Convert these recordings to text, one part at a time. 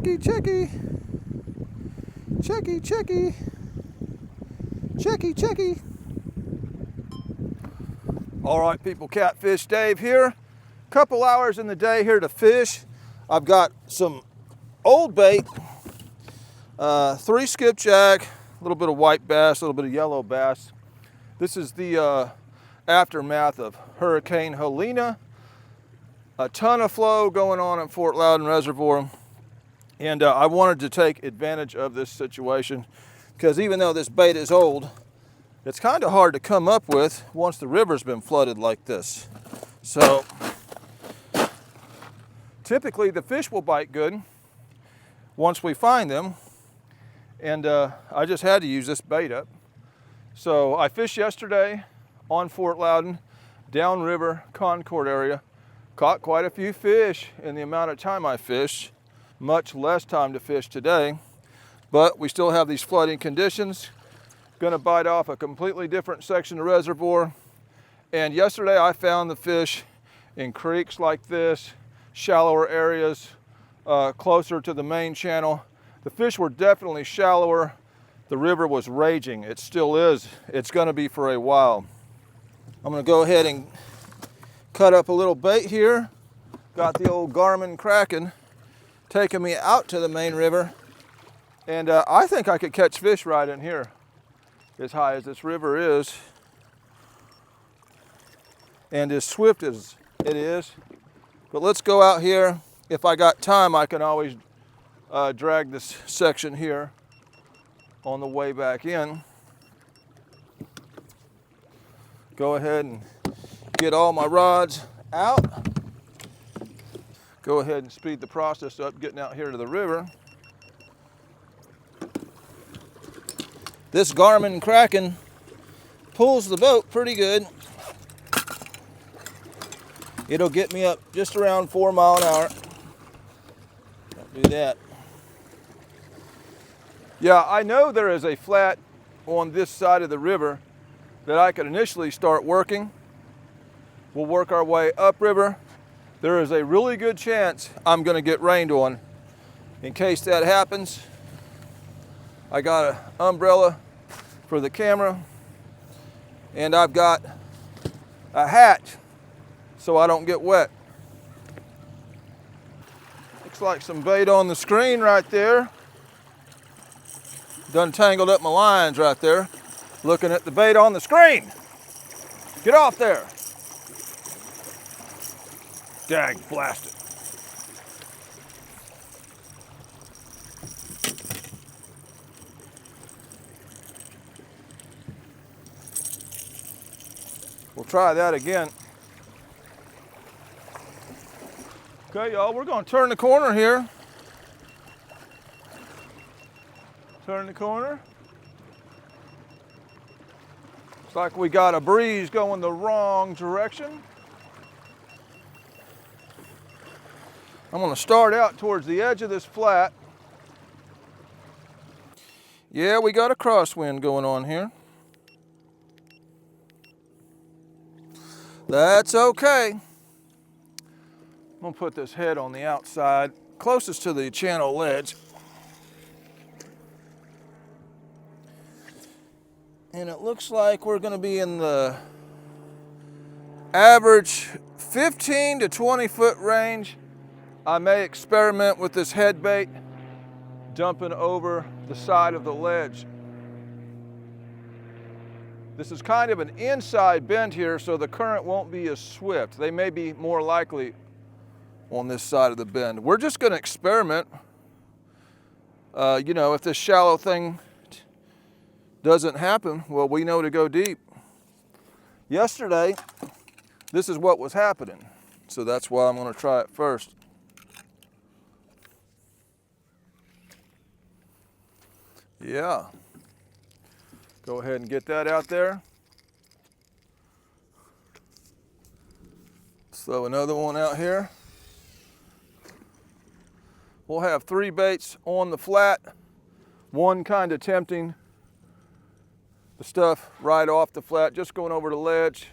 Checky, checky. Checky, checky. Checky, checky. All right, people, Catfish Dave here. Couple hours in the day here to fish. I've got some old bait, 3 skipjack, a little bit of white bass, a little bit of yellow bass. This is the aftermath of Hurricane Helena. A ton of flow going on at Fort Loudon Reservoir. And I wanted to take advantage of this situation because even though this bait is old, it's kind of hard to come up with once the river's been flooded like this. So typically the fish will bite good once we find them. And I just had to use this bait up. So I fished yesterday on Fort Loudon, downriver Concord area. Caught quite a few fish in the amount of time I fished. Much less time to fish today, but we still have these flooding conditions. Gonna bite off a completely different section of the reservoir. And yesterday I found the fish in creeks like this, shallower areas, closer to the main channel. The fish were definitely shallower. The river was raging. It still is. It's gonna be for a while. I'm gonna go ahead and cut up a little bait here. Got the old Garmin Kraken taking me out to the main river. And I think I could catch fish right in here, as high as this river is. And as swift as it is. But let's go out here. If I got time, I can always drag this section here on the way back in. Go ahead and get all my rods out. Go ahead and speed the process up getting out here to the river. This Garmin Kraken pulls the boat pretty good. It'll get me up just around 4 miles an hour. Don't do that. Yeah, I know there is a flat on this side of the river that I could initially start working. We'll work our way upriver. There is a really good chance I'm gonna get rained on. In case that happens, I got an umbrella for the camera, and I've got a hat so I don't get wet. Looks like some bait on the screen right there. Done tangled up my lines right there. Looking at the bait on the screen. Get off there. Dag blast it. We'll try that again. Okay, y'all, we're gonna turn the corner here. Turn the corner. Looks like we got a breeze going the wrong direction. I'm gonna start out towards the edge of this flat. Yeah, we got a crosswind going on here. That's okay. I'm gonna put this head on the outside, closest to the channel ledge. And it looks like we're gonna be in the average 15 to 20 foot range. I may experiment with this head bait, dumping over the side of the ledge. This is kind of an inside bend here, so the current won't be as swift. They may be more likely on this side of the bend. We're just gonna experiment. You know, if this shallow thing doesn't happen, well, we know to go deep. Yesterday, this is what was happening. So that's why I'm gonna try it first. Yeah. Go ahead and get that out there. Throw another one out here. We'll have 3 baits on the flat. One kind of tempting the stuff right off the flat, just going over the ledge.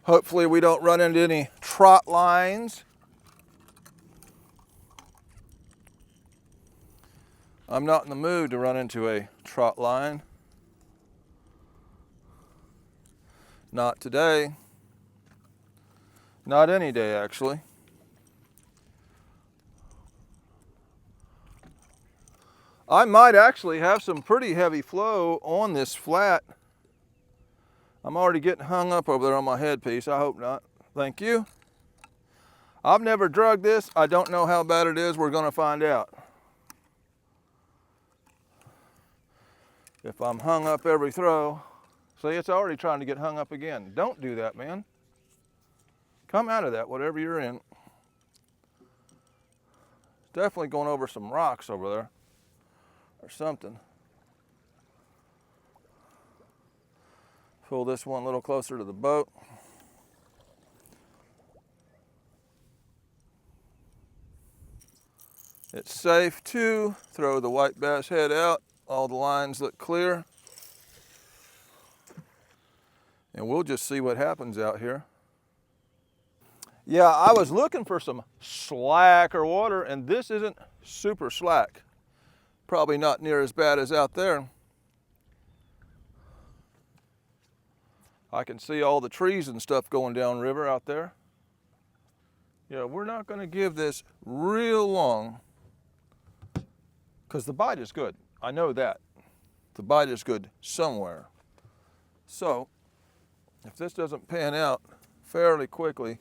Hopefully we don't run into any trot lines. I'm not in the mood to run into a trot line. Not today. Not any day, actually. I might actually have some pretty heavy flow on this flat. I'm already getting hung up over there on my headpiece. I hope not. Thank you. I've never drugged this. I don't know how bad it is. We're going to find out. If I'm hung up every throw, see, it's already trying to get hung up again. Don't do that, man. Come out of that, whatever you're in. Definitely going over some rocks over there or something. Pull this one a little closer to the boat. It's safe to throw the white bass head out. All the lines look clear. And we'll just see what happens out here. Yeah, I was looking for some slacker water, and this isn't super slack. Probably not near as bad as out there. I can see all the trees and stuff going down river out there. Yeah, we're not going to give this real long because the bite is good. I know that. The bite is good somewhere. So, if this doesn't pan out fairly quickly,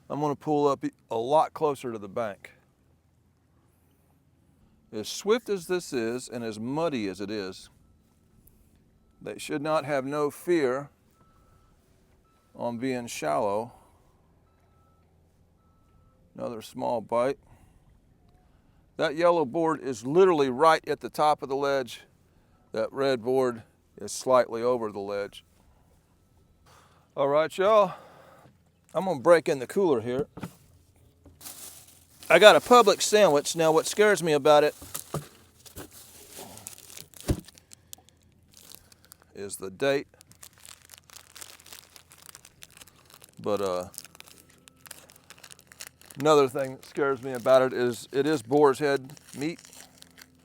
I'm going to pull up a lot closer to the bank. As swift as this is and as muddy as it is, they should not have no fear on being shallow. Another small bite. That yellow board is literally right at the top of the ledge. That red board is slightly over the ledge. All right, y'all. I'm gonna break in the cooler here. I got a Publix sandwich. Now what scares me about it is the date. But another thing that scares me about it is boar's head meat.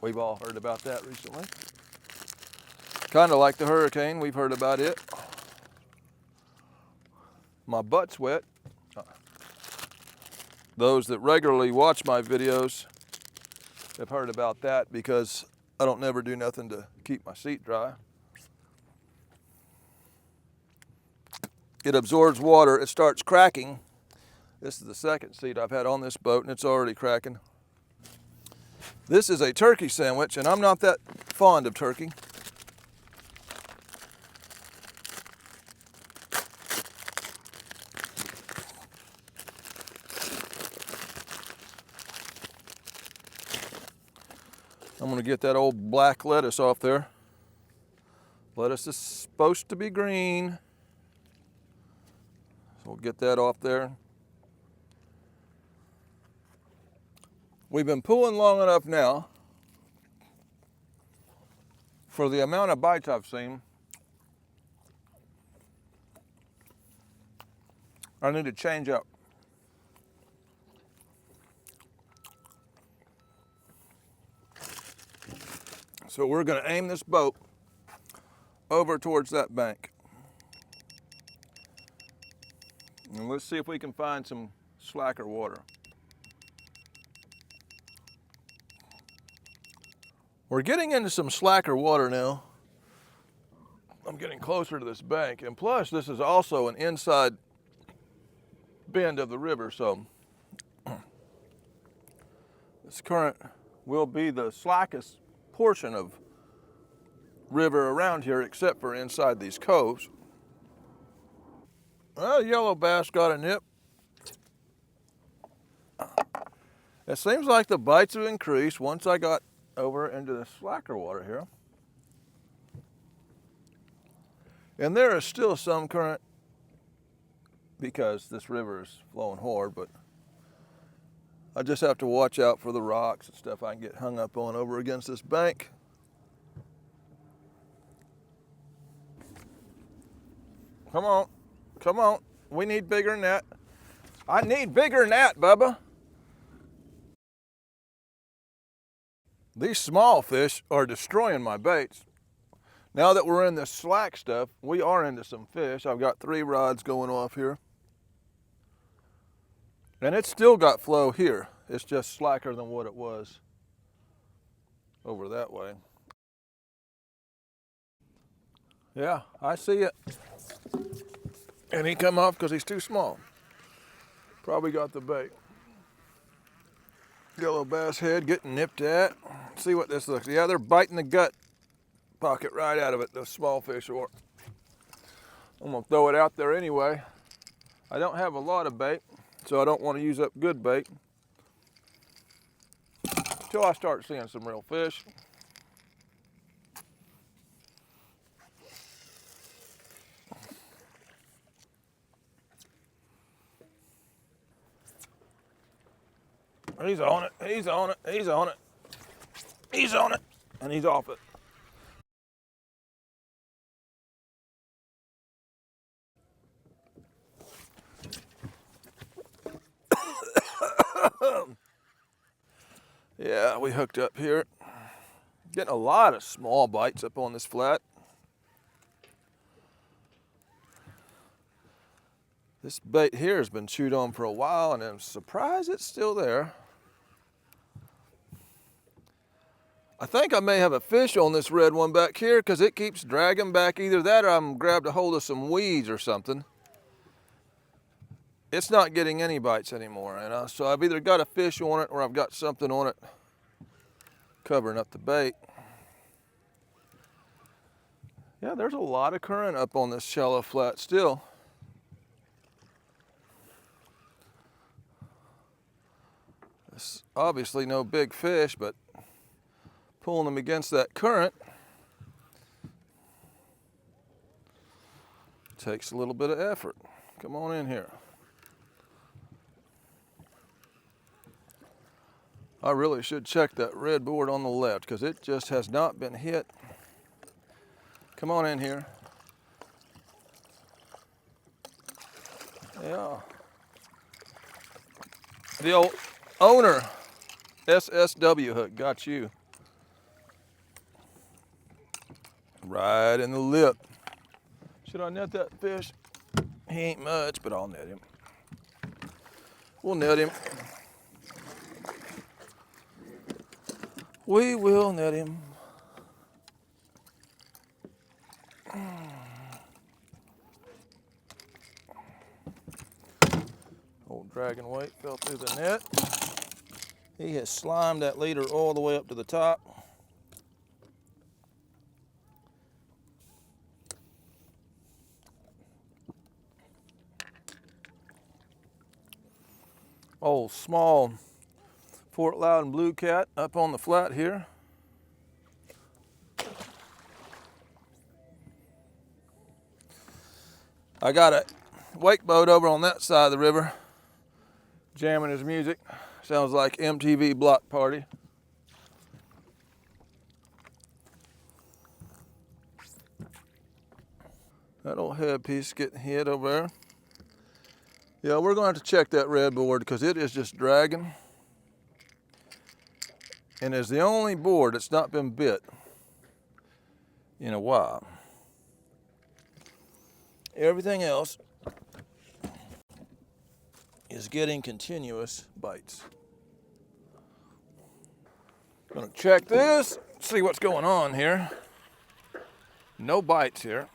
We've all heard about that recently. Kind of like the hurricane, we've heard about it. My butt's wet. Those that regularly watch my videos have heard about that because I don't never do nothing to keep my seat dry. It absorbs water, it starts cracking. This is the second seat I've had on this boat and it's already cracking. This is a turkey sandwich and I'm not that fond of turkey. I'm gonna get that old black lettuce off there. Lettuce is supposed to be green. So we'll get that off there. We've been pulling long enough now for the amount of bites I've seen. I need to change up. So we're going to aim this boat over towards that bank. And let's see if we can find some slacker water. We're getting into some slacker water now. I'm getting closer to this bank. And plus, this is also an inside bend of the river, so this current will be the slackest portion of river around here except for inside these coves. Well, yellow bass got a nip. It seems like the bites have increased once I got over into the slacker water here. And there is still some current because this river is flowing hard, but I just have to watch out for the rocks and stuff I can get hung up on over against this bank. Come on, come on. We need bigger than that. I need bigger than that, Bubba. These small fish are destroying my baits. Now that we're in this slack stuff, we are into some fish. I've got 3 rods going off here. And it's still got flow here. It's just slacker than what it was over that way. Yeah, I see it. And he come off because he's too small. Probably got the bait. Yellow bass head getting nipped at. See what this looks. Yeah, they're biting the gut pocket right out of it, those small fish are. I'm gonna throw it out there anyway. I don't have a lot of bait, so I don't want to use up good bait until I start seeing some real fish. He's on it, he's on it, he's on it, he's on it, and he's off it. Yeah, we hooked up here. Getting a lot of small bites up on this flat. This bait here has been chewed on for a while, and I'm surprised it's still there. I think I may have a fish on this red one back here because it keeps dragging back. Either that or I'm grabbed a hold of some weeds or something. It's not getting any bites anymore, so I've either got a fish on it or I've got something on it covering up the bait. Yeah, there's a lot of current up on this shallow flat still. It's obviously no big fish, but pulling them against that current takes a little bit of effort. Come on in here. I really should check that red board on the left because it just has not been hit. Come on in here. Yeah. The old owner SSW hook got you. Right in the lip. Should I net that fish? He ain't much, but I'll net him. We'll net him. We will net him. Old dragon weight fell through the net. He has slimed that leader all the way up to the top. Old small Fort Loudon blue cat up on the flat here. I got a wake boat over on that side of the river jamming his music. Sounds like MTV Block Party. That old headpiece getting hit over there. Yeah, we're going to have to check that red board because it is just dragging. And it's the only board that's not been bit in a while. Everything else is getting continuous bites. Gonna check this, see what's going on here. No bites here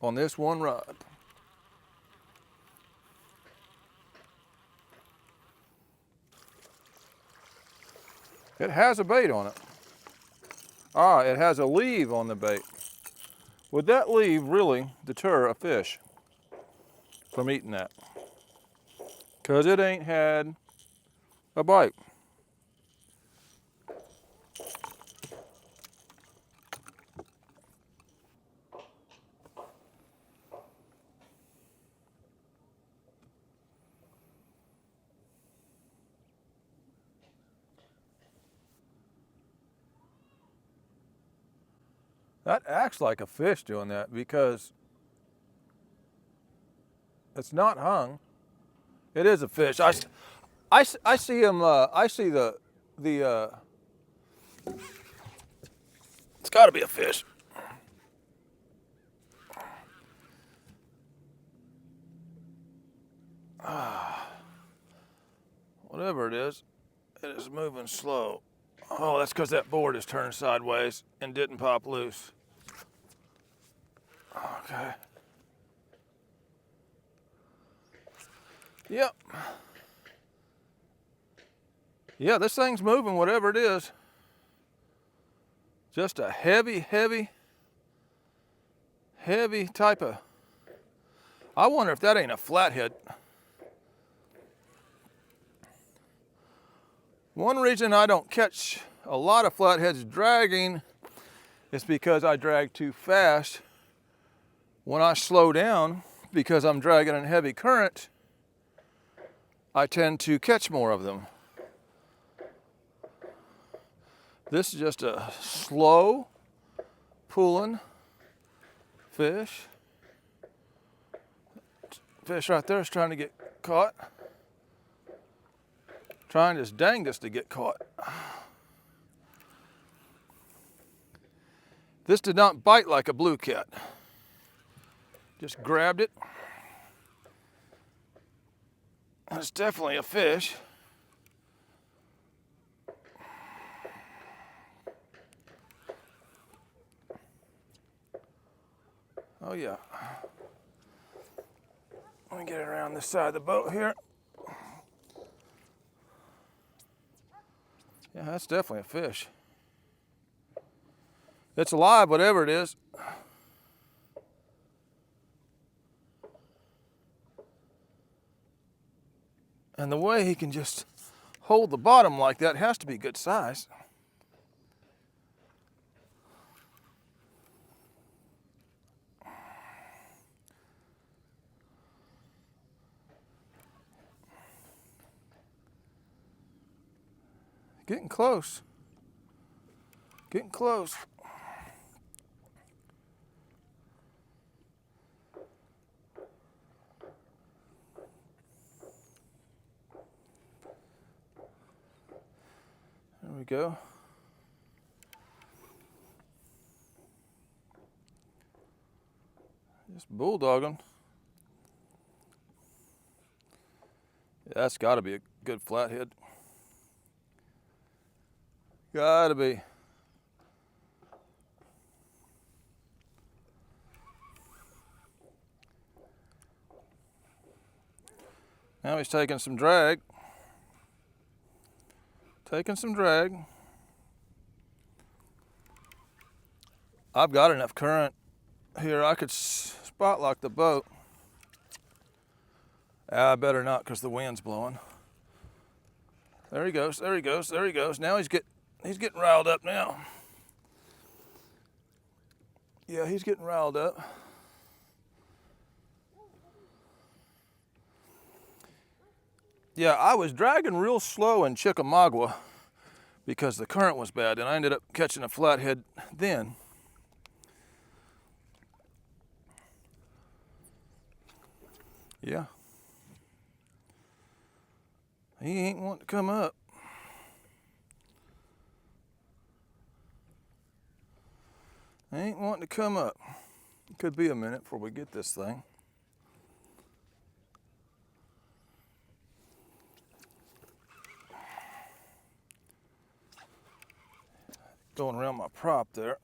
on this one rod. It has a bait on it. Ah, it has a leave on the bait. Would that leave really deter a fish from eating that? Because it ain't had a bite. That acts like a fish doing that because it's not hung. It is a fish. I see him. I see the it's got to be a fish. Whatever it is moving slow. Oh, that's because that board is turned sideways and didn't pop loose. Okay. Yep. Yeah, this thing's moving, whatever it is. Just a heavy type of, I wonder if that ain't a flathead. One reason I don't catch a lot of flatheads dragging is because I drag too fast. When I slow down, because I'm dragging in heavy current, I tend to catch more of them. This is just a slow pulling fish. Fish right there is trying to get caught. Trying his dangest to get caught. This did not bite like a blue cat. Just grabbed it. It's definitely a fish. Oh yeah. Let me get it around this side of the boat here. Yeah, that's definitely a fish. It's alive, whatever it is. And the way he can just hold the bottom like that has to be good size. Getting close. Getting close. There we go. Just bulldogging. Yeah, that's got to be a good flathead. Gotta be. Now he's taking some drag. Taking some drag. I've got enough current here. I could spot lock the boat. I better not because the wind's blowing. There he goes, there he goes, there he goes. Now he's getting riled up now. Yeah, he's getting riled up. Yeah, I was dragging real slow in Chickamauga because the current was bad, and I ended up catching a flathead then. Yeah. He ain't wanting to come up. He ain't wanting to come up. It could be a minute before we get this thing. Going around my prop there.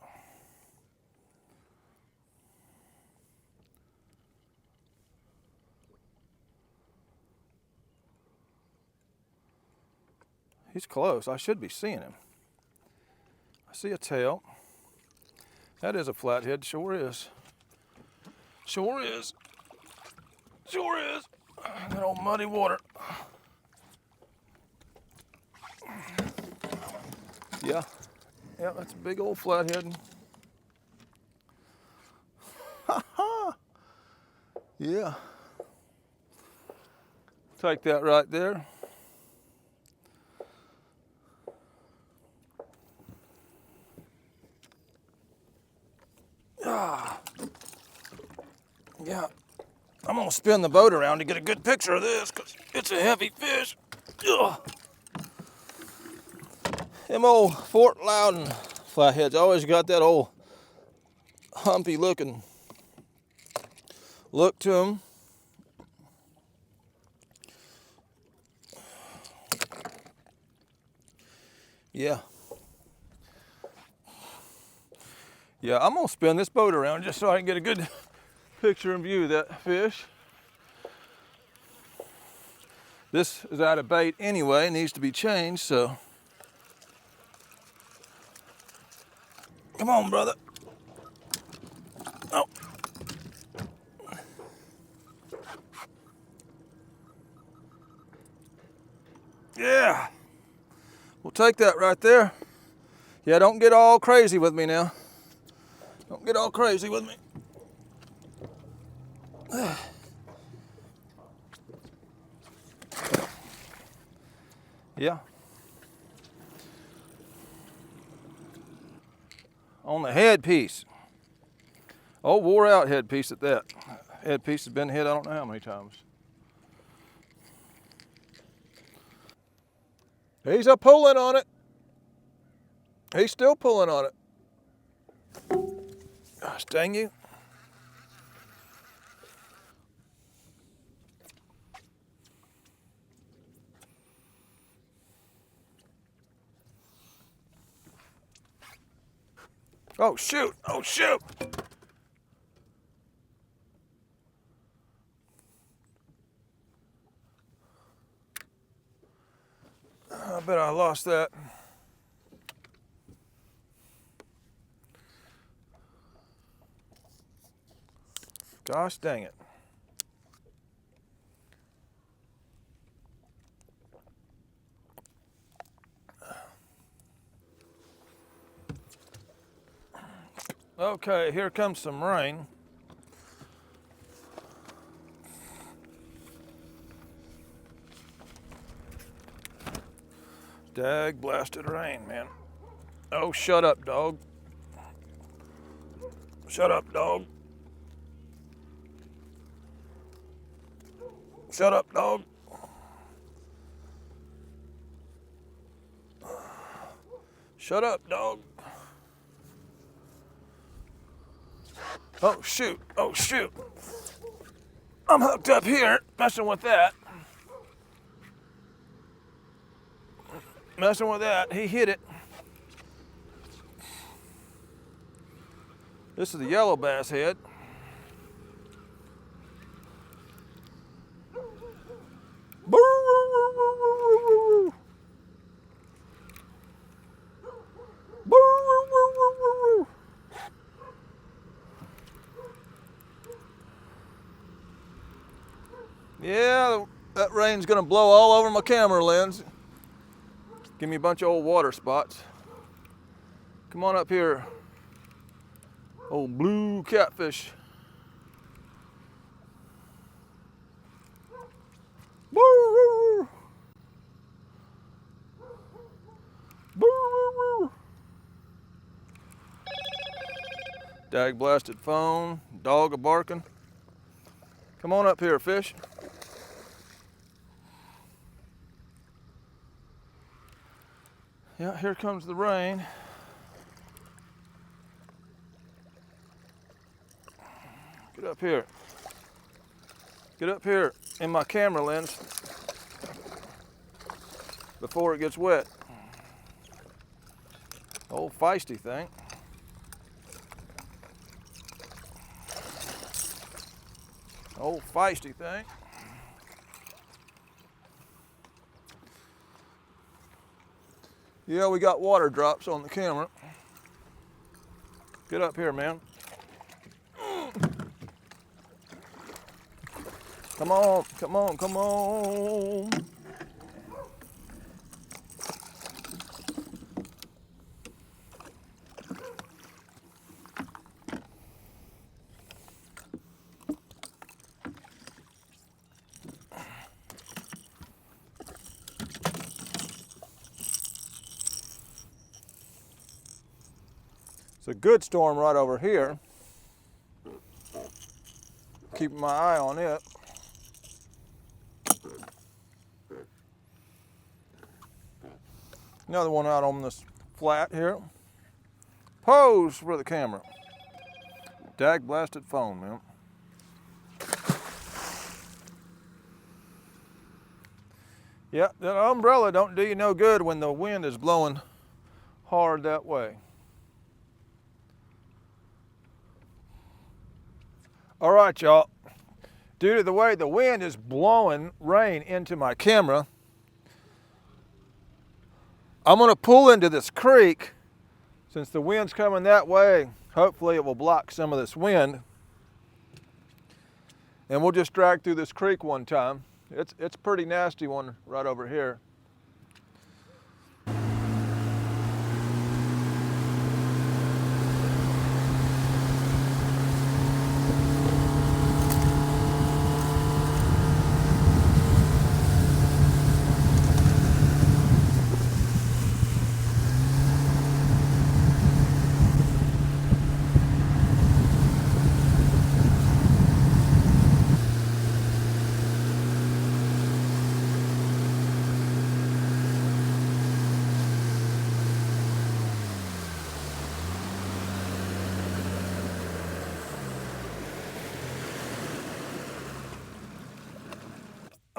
He's close. I should be seeing him. I see a tail. That is a flathead. Sure is. Sure is. Sure is. That old muddy water. Yeah. Yeah, that's a big old flathead. Ha ha. Yeah. Take that right there. Yeah, I'm gonna spin the boat around to get a good picture of this because it's a heavy fish. Ugh. Them old Fort Loudon flatheads always got that old humpy looking look to them. Yeah. Yeah, I'm gonna spin this boat around just so I can get a good picture and view of that fish. This is out of bait anyway, needs to be changed, so. Come on, brother. Oh. Yeah. We'll take that right there. Yeah, don't get all crazy with me now. Don't get all crazy with me. Yeah. On the headpiece. Oh, wore out headpiece at that. Headpiece has been hit I don't know how many times. He's a pulling on it. He's still pulling on it. Gosh, dang you. Oh, shoot. Oh, shoot. I bet I lost that. Gosh dang it. Okay, here comes some rain. Dag blasted rain, man. Oh, shut up, dog. Shut up, dog. Shut up, dog. Shut up, dog. Oh, shoot. Oh, shoot. I'm hooked up here, messing with that. Messing with that. He hit it. This is the yellow bass head. Yeah, that rain's gonna blow all over my camera lens. Give me a bunch of old water spots. Come on up here. Old blue catfish. Dag blasted phone, dog a barking. Come on up here, fish. Yeah, here comes the rain. Get up here. Get up here in my camera lens before it gets wet. Old feisty thing. Old feisty thing. Yeah, we got water drops on the camera. Get up here, man. Come on, come on, come on. It's a good storm right over here. Keeping my eye on it. Another one out on this flat here. Pose for the camera. Dag blasted phone, man. Yeah, the umbrella don't do you no good when the wind is blowing hard that way. All right, y'all. Due to the way the wind is blowing rain into my camera, I'm gonna pull into this creek. Since the wind's coming that way, hopefully it will block some of this wind. And we'll just drag through this creek one time. It's a pretty nasty one right over here.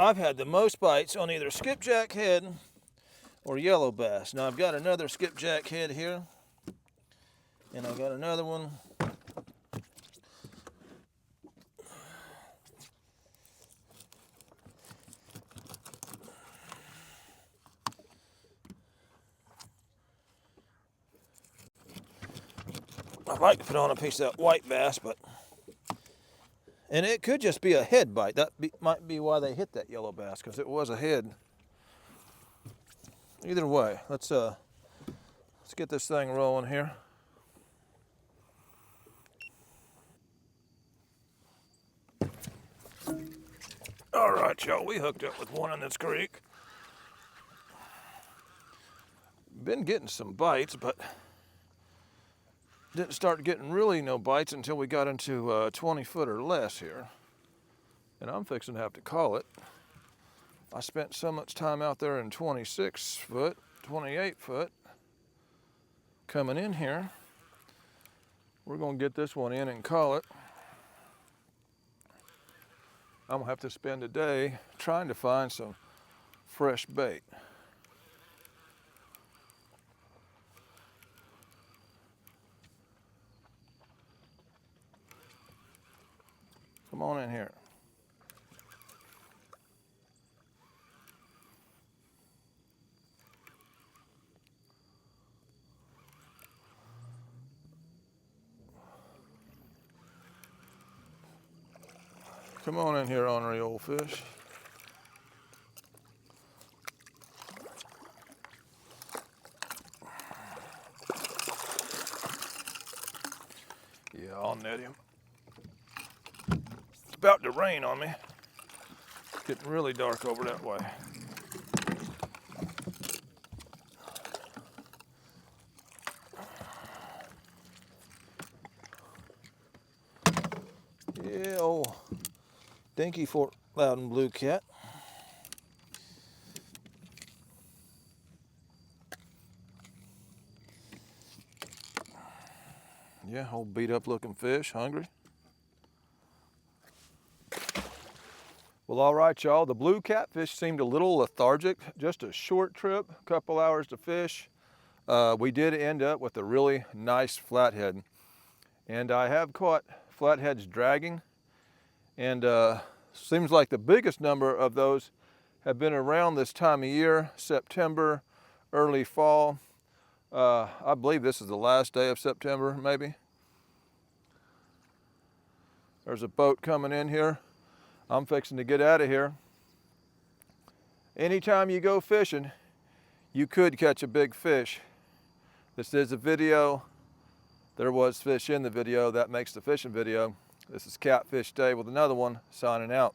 I've had the most bites on either skipjack head or yellow bass. Now I've got another skipjack head here, and I've got another one. I'd like to put on a piece of that white bass, and it could just be a head bite. That might be why they hit that yellow bass, because it was a head. Either way, let's get this thing rolling here. All right, y'all, we hooked up with one in this creek. Been getting some bites, but didn't start getting really no bites until we got into 20 foot or less here. And I'm fixing to have to call it. I spent so much time out there in 26 foot, 28 foot. Coming in here, we're gonna get this one in and call it. I'm gonna have to spend a day trying to find some fresh bait. Come on in here. Come on in here, ornery old fish. Yeah, I'll net him. It's about to rain on me. It's getting really dark over that way. Yeah, old dinky Fort Loudon blue cat. Yeah, old beat up looking fish, hungry. Well, all right, y'all, the blue catfish seemed a little lethargic, just a short trip, a couple hours to fish. We did end up with a really nice flathead. And I have caught flatheads dragging, and seems like the biggest number of those have been around this time of year, September, early fall. I believe this is the last day of September, maybe. There's a boat coming in here. I'm fixing to get out of here. Anytime you go fishing, you could catch a big fish. This is a video. There was fish in the video. That makes the fishing video. This is Catfish Day with another one, signing out.